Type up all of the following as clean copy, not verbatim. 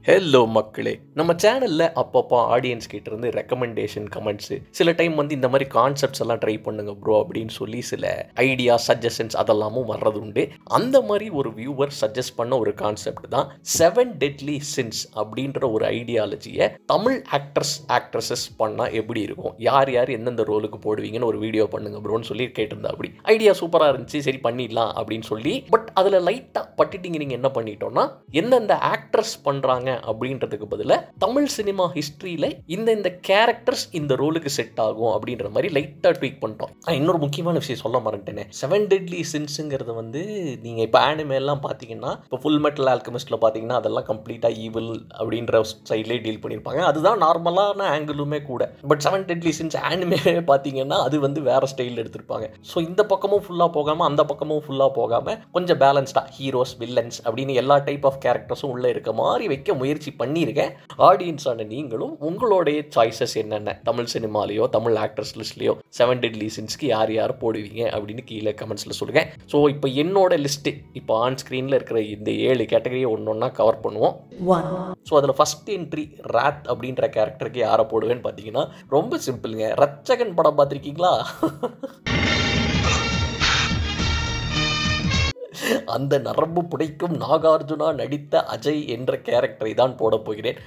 Hello மக்களே, நம்ம சேனலில் அப்பப்போ ஆடியன்ஸ் கிட்டேருந்து ரெக்கமெண்டேஷன் கமெண்ட்ஸு சில டைம் வந்து இந்த மாதிரி கான்செப்ட்ஸ் எல்லாம் ட்ரை பண்ணுங்க ப்ரோ அப்படின்னு சொல்லி சில ஐடியா சஜஷன்ஸ் அதெல்லாமும் வர்றது உண்டு. அந்த மாதிரி ஒரு வியூவர் சஜஸ்ட் பண்ண ஒரு கான்செப்ட் தான் 7 டெட்லி சின்ஸ் அப்படின்ற ஒரு ஐடியாலஜியை தமிழ் ஆக்ட்ரஸஸ் பண்ணால் எப்படி இருக்கும், யார் யார் எந்தெந்த ரோலுக்கு போடுவீங்கன்னு ஒரு வீடியோ பண்ணுங்க ப்ரோன்னு சொல்லி கேட்டிருந்தா. அப்படி ஐடியா சூப்பராக இருந்துச்சு, சரி பண்ணிடலாம் அப்படின்னு சொல்லி. பட் அதில் லைட்டாக பட்டிட்டிங்க நீங்கள் என்ன பண்ணிட்டோன்னா, எந்தெந்த ஆக்ட்ரஸ் பண்ணுறாங்க அப்படின்றதுக்கு பதிலாக தமிழ் சினிமா ஹிஸ்ட்ரியில் இந்த கேரக்டர்ஸ் இந்த ரோலுக்கு செட் ஆகும் அப்படின்ற மாதிரி லைட்டாக ட்வீக் பண்ணிட்டோம். இன்னொரு முக்கியமான விஷயம் சொல்ல மறந்துட்டேனே, 7 டெட்லி சின்ஸுங்கிறது வந்து நீங்கள் இப்போ ஆனிமே எல்லாம் பார்த்தீங்கன்னா, இப்போ ஃபுல் மெட்டல் ஆல்கெமிஸ்ட்டில் பார்த்தீங்கன்னா அதெல்லாம் கம்ப்ளீட்டாக ஈவில் அப்படின்ற சைட்லேயே டீல் பண்ணியிருப்பாங்க. அதுதான் நார்மலான ஆங்கிளுமே கூட. பட் 7 டெட்லி சின்ஸ் ஆனிமே பார்த்தீங்கன்னா அது வந்து வேறு ஸ்டைலில் எடுத்திருப்பாங்க. ஸோ இந்த பக்கமும் ஃபுல்லாக போகாமல் அந்த பக்கமும் ஃபுல்லாக போகாமல் கொஞ்சம் பேலன்ஸ்டாக ஹீரோஸ் வில்லன்ஸ் அப்படின்னு எல்லா டைப் ஆஃப் கேரக்டர்ஸும் உள்ளே இருக்க மாதிரி வைக்க முயற்சி பண்ணியிருக்கேன். ஆடியன்ஸான நீங்களும் உங்களுடைய சாய்ஸஸ் என்னென்ன, தமிழ் சினிமாலேயோ தமிழ் ஆக்டர்ஸ் லிஸ்ட்லேயோ 7 டெட்லி சின்ஸ்க்கு யார் யார் போடுவீங்க அப்படின்னு கீழே கமெண்ட்ஸில் சொல்லுங்கள். ஸோ இப்போ என்னோட லிஸ்ட்டு இப்போ ஆன் ஸ்க்ரீனில் இருக்கிற இந்த 7 கேட்டகரியை ஒன்றா கவர் பண்ணுவோம். ஸோ அதில் ஃபஸ்ட் என்ட்ரி ராத் அப்படின்ற கேரக்டருக்கு யாரை போடுவேன்னு பார்த்தீங்கன்னா ரொம்ப சிம்பிளுங்க. ரட்சகன் படம் பார்த்துருக்கீங்களா? அந்த நரம்பு புடைக்கும் நாகார்ஜுனா நடித்த அஜய் என்ற கேரக்டரை தான் போட போகிறேன்.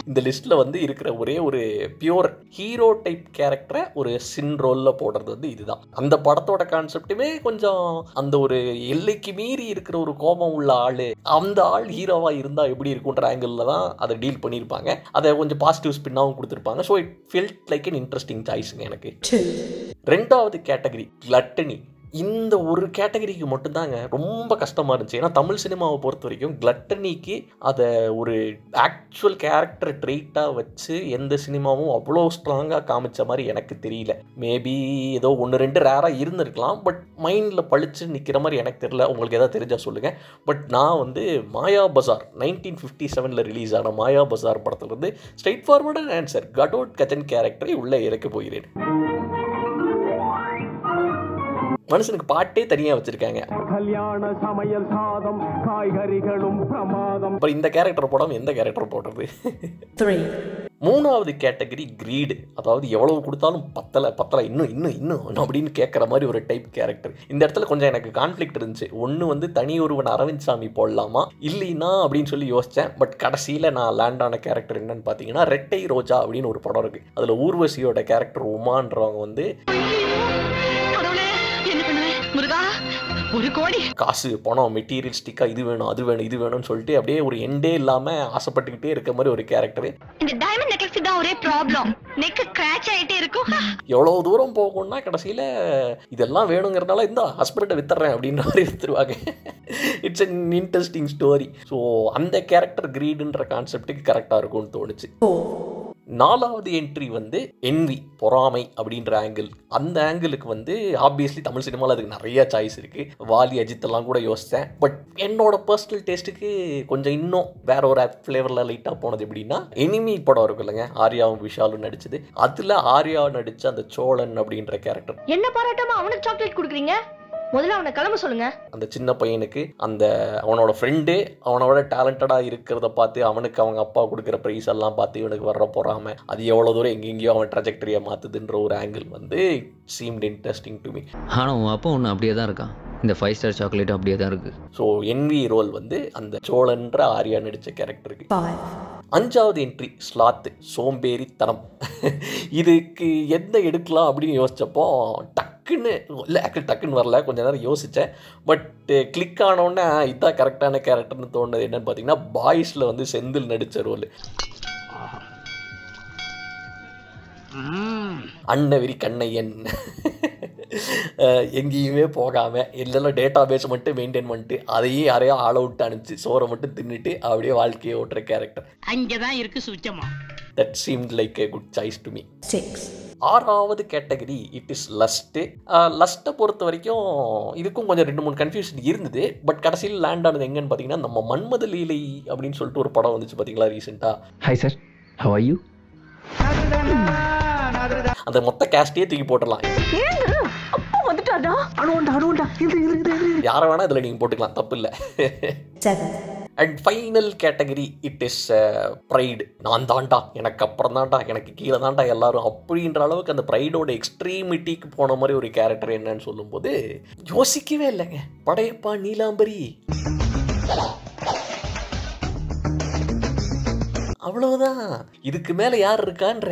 இந்த லிஸ்ட்டில் வந்து இருக்கிற ஒரே ஒரு பியூர் ஹீரோ டைப் கேரக்டரை ஒரு சின் ரோலில் போடுறது வந்து இதுதான். அந்த படத்தோட கான்செப்டுமே கொஞ்சம் அந்த ஒரு எல்லைக்கு மீறி இருக்கிற ஒரு கோபம் உள்ள ஆள், அந்த ஆள் ஹீரோவாக இருந்தால் எப்படி இருக்குன்ற ஆங்கிளில் தான் அதை டீல் பண்ணியிருப்பாங்க. அதை கொஞ்சம் பாசிட்டிவ் ஸ்பின்னாகவும் கொடுத்துருப்பாங்க. So it felt like an interesting சாய்ஸுங்க எனக்கு. ரெண்டாவது கேட்டகரி கிளட்டனி. இந்த ஒரு கேட்டகரிக்கு மட்டும்தாங்க ரொம்ப கஷ்டமாக இருந்துச்சு. ஏன்னா தமிழ் சினிமாவை பொறுத்த வரைக்கும் கிளட்டனிக்கு அதை ஒரு ஆக்சுவல் கேரக்டர் ட்ரெயிட்டாக வச்சு எந்த சினிமாவும் அவ்வளோ ஸ்ட்ராங்காக காமிச்ச மாதிரி எனக்கு தெரியல. மேபி ஏதோ 1-2 ரேராக இருந்திருக்கலாம், பட் மைண்டில் பழிச்சு நிற்கிற மாதிரி எனக்கு தெரியல. உங்களுக்கு எதாவது தெரிஞ்சால் சொல்லுங்கள். பட் நான் வந்து மாயா பஜார் 1957 ரிலீஸ் ஆன மாயா பஜார் படத்துலேருந்து ஸ்ட்ரைட் ஃபார்வர்டான ஆன்சர் கடோட் கச்சன் கேரக்டரை உள்ளே இறக்க போகிறேன். மனுஷனுக்கு பாட்டே தனியாக வச்சிருக்காங்க. கல்யாண சமையல் சாதம் காய்கறிகளும் பிரமாதம். அப்புறம் இந்த கேரக்டர் போடாமல் எந்த கேரக்டர் போடுறது? மூணாவது கேட்டகரி கிரீடு. அதாவது எவ்வளவு கொடுத்தாலும் பத்தலை இன்னும் அப்படின்னு கேட்குற மாதிரி ஒரு டைப் கேரக்டர். இந்த இடத்துல கொஞ்சம் எனக்கு கான்ஃப்ளிக்ட் இருந்துச்சு. ஒன்று வந்து தனி ஒருவன் அரவிந்த் சாமி போடலாமா இல்லைன்னா அப்படின்னு சொல்லி யோசித்தேன். பட் கடைசியில் நான் லேண்ட் ஆன கேரக்டர் என்னன்னு பார்த்தீங்கன்னா ரெட்டை ரோஜா அப்படின்னு ஒரு படம் இருக்குது. அதில் ஊர்வசியோட கேரக்டர் உமான்றவங்க வந்து காசு பணம் மெட்டீரியலிஸ்டிக்காக இது வேணும் அது வேணும் இது வேணும்னு சொல்லிட்டு அப்படியே ஒரு எண்டே இல்லாமல் ஆசைப்பட்டுக்கிட்டே இருக்க மாதிரி ஒரு கேரக்டர். எவ்வளோ தூரம் போகும்னா கடைசியில் இதெல்லாம் வேணுங்கிறதுனால இந்த ஹஸ்பண்டை வித்துறேன் அப்படின்ற மாதிரி வித்துருவாங்க. It's an interesting story. So அந்த கேரக்டர் கிரீடுன்ற கான்செப்டுக்கு கரெக்டாக இருக்கும்னு தோணுச்சு. நாலாவது என்ட்ரி வந்து என்வி பொறாமை அப்படின்ற ஆங்கிள். அந்த ஆங்கிளுக்கு வந்து ஆப்வியஸ்லி தமிழ் சினிமாவில் அதுக்கு நிறைய சாய்ஸ் இருக்குது. வாலி அஜித் எல்லாம் கூட யோசித்தேன். பட் என்னோட பர்சனல் டேஸ்ட்டுக்கு கொஞ்சம் இன்னும் வேற ஒரு ஃப்ளேவரில் லைட்டாக போனது எப்படின்னா எனிமி படம் இருக்கும் இல்லைங்க, ஆர்யாவும் விஷாலும் நடிச்சது. அதில் ஆர்யா நடித்த அந்த சோழன் அப்படின்ற கேரக்டர். என்ன பாராட்டாம அவனுக்கு சாக்லேட் கொடுக்குறீங்க? முதல்ல அவனை கிளம்ப சொல்லுங்க. அந்த சின்ன பையனுக்கு அந்த அவனோட ஃப்ரெண்டு அவனோட டேலண்டடாக இருக்கிறத பார்த்து அவனுக்கு அவங்க அப்பா கொடுக்குற ப்ரைஸ் எல்லாம் பார்த்து இவனுக்கு வர்ற போறாமல் அது எவ்வளோ தூரம் எங்கெங்கேயோ அவன் ட்ராஜெக்டரியை மாற்றுதுன்ற ஒரு ஆங்கிள் வந்து சீம்ட் இன்ட்ரெஸ்டிங் டு மீ. ஆனால் உன் அப்பா ஒன்று அப்படியே தான் இருக்கான். இந்த 5 ஸ்டார் சாக்லேட் அப்படியே தான் இருக்குது. ஸோ என்வி ரோல் வந்து அந்த சோழன்ற ஆர்யா நடித்த கேரக்டருக்கு. 5வது என்ட்ரி ஸ்லாத்து சோம்பேறித்தனம். இதுக்கு எந்த எடுக்கலாம் அப்படின்னு யோசிச்சப்போ டக்குன்னு வரல. கொஞ்ச நேரம் யோசித்தேன். பட் கிளிக் ஆனோடனே இதுதான் கரெக்டான கேரக்டர்னு தோணுது. என்னன்னு பார்த்தீங்கன்னா பாய்ஸில் வந்து செந்தில் நடித்த ரோல். அன்னவெறி கண்ணையன். எங்கேயுமே போகாமல் எல்லாம் டேட்டா பேஸ் மட்டும் மெயின்டைன் பண்ணிட்டு அதையே யாரையோ ஆள் அவுட் அனுப்பிச்சு சோறை மட்டும் தின்னுட்டு அப்படியே வாழ்க்கையை ஓட்டுற கேரக்டர். அங்கதான் இருக்கு சுத்தமா. That seemed like a good choice to me. 6வது கேட்டகரி இட் இஸ் லஸ்ட்டு. லஸ்ட்டை பொறுத்த வரைக்கும் இதுக்கும் கொஞ்சம் 2-3 கன்ஃபியூஷன் இருந்தது. பட் கடைசியில் லேண்ட் ஆனது எங்கன்னு பார்த்தீங்கன்னா நம்ம மன்மத லீலை அப்படின்னு சொல்லிட்டு ஒரு படம் வந்துச்சு பார்த்தீங்களா ரீசெண்டாக. Hi sir, how are you? அந்த மொத்த கேஸ்டையே தூக்கி போட்டுடலாம். அனுண்டாடா யாரை வேணா இதில் நீங்கள் போட்டுக்கலாம், தப்பு இல்லை. And final category it is pride. நான் தாண்டா, எனக்கு அப்புறம் தாண்டா, எனக்கு கீழே தாண்டா எல்லாரும் அப்படின்ற அளவுக்கு அந்த ப்ரைடோட எக்ஸ்ட்ரீமிட்டிக்கு போன மாதிரி ஒரு கேரக்டர் என்னன்னு சொல்லும்போது யோசிக்கவே இல்லைங்க. படையப்பா நீலாம்பரி, அவ்வளவுதான், இதுக்கு மேலே யார் இருக்கான்ற.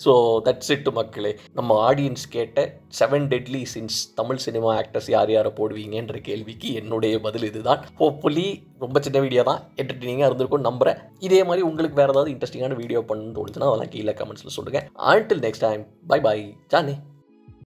ஸோ தட்ஸ் இட் மக்களே. நம்ம ஆடியன்ஸ் கேட்ட 7 deadly since Tamil cinema actors யார் யாரை போடுவீங்கன்ற கேள்விக்கு என்னுடைய பதில் இதுதான். ஹோப்ஃபுல்லி ரொம்ப சின்ன வீடியோ தான், என்டர்டெய்னிங்காக இருந்திருக்கும் நம்புறேன். இதே மாதிரி உங்களுக்கு வேறு ஏதாவது இன்ட்ரெஸ்டிங்கான வீடியோ பண்ணணும்னு தோணுச்சுன்னா அதெல்லாம் கீழே கமெண்ட்ஸில் சொல்லுங்கள். Until next time, bye bye Johnny.